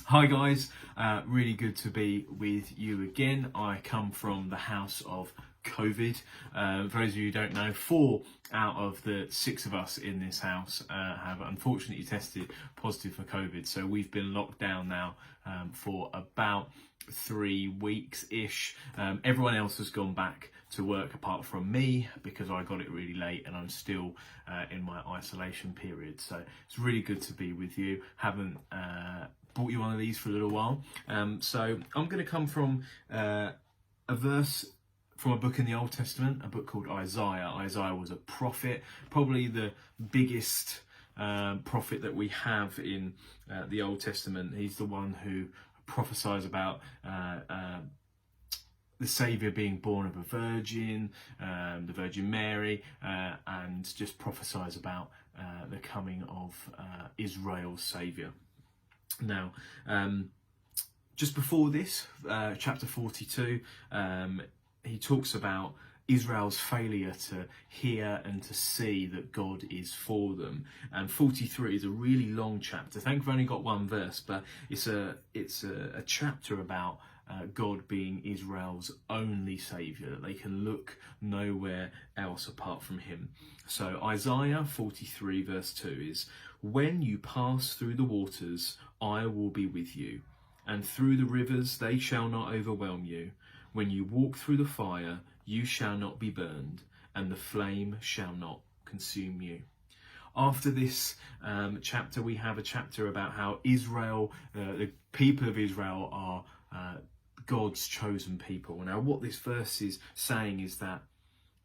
Hi guys, really good to be with you again. I come from the house of COVID. For those of you who don't know, 4 out of the 6 of us in this house have unfortunately tested positive for COVID. So we've been locked down now for about 3 weeks-ish. Everyone else has gone back to work apart from me because I got it really late and I'm still in my isolation period. So it's really good to be with you. Haven't bought you one of these for a little while. So I'm going to come from a verse from a book in the Old Testament, a book called Isaiah. Isaiah was a prophet, probably the biggest prophet that we have in the Old Testament. He's the one who prophesies about the Saviour being born of a virgin, the Virgin Mary, and just prophesies about the coming of Israel's Saviour. Now, just before this, chapter 42, he talks about Israel's failure to hear and to see that God is for them. And 43 is a really long chapter. I think I've only got one verse, but it's a chapter about God being Israel's only saviour, that they can look nowhere else apart from him. So Isaiah 43 verse 2 is, "When you pass through the waters, I will be with you, and through the rivers they shall not overwhelm you. When you walk through the fire, you shall not be burned, and the flame shall not consume you." After this chapter, we have a chapter about how Israel, the people of Israel, are God's chosen people. Now, what this verse is saying is that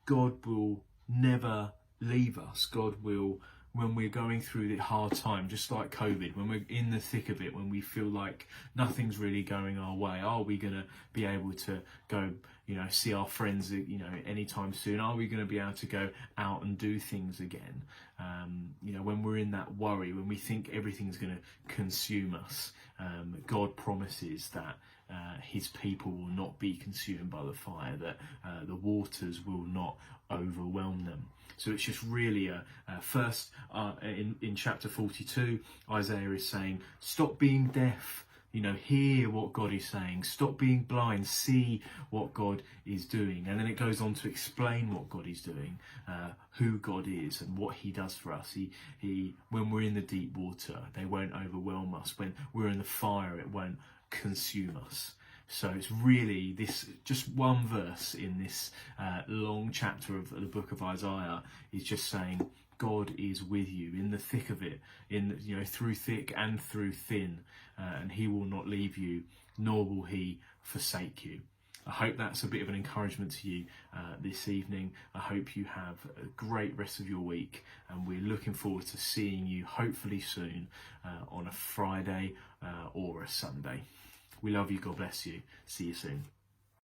God will never leave us. God will, when we're going through the hard time, just like COVID, when we're in the thick of it, when we feel like nothing's really going our way, are we going to be able to go, see our friends, anytime soon? Are we going to be able to go out and do things again? When we're in that worry, when we think everything's going to consume us, God promises that his people will not be consumed by the fire, that the waters will not overwhelm them. So it's just really first in chapter 42, Isaiah is saying, stop being deaf, hear what God is saying, stop being blind, see what God is doing. And then it goes on to explain what God is doing, who God is and what he does for us. He when we're in the deep water, they won't overwhelm us. When we're in the fire, it won't consume us. So it's really this, just one verse in this long chapter of the book of Isaiah is just saying God is with you in the thick of it, through thick and through thin, and he will not leave you, nor will he forsake you. I hope that's a bit of an encouragement to you this evening. I hope you have a great rest of your week, and we're looking forward to seeing you hopefully soon on a Friday or a Sunday. We love you. God bless you. See you soon.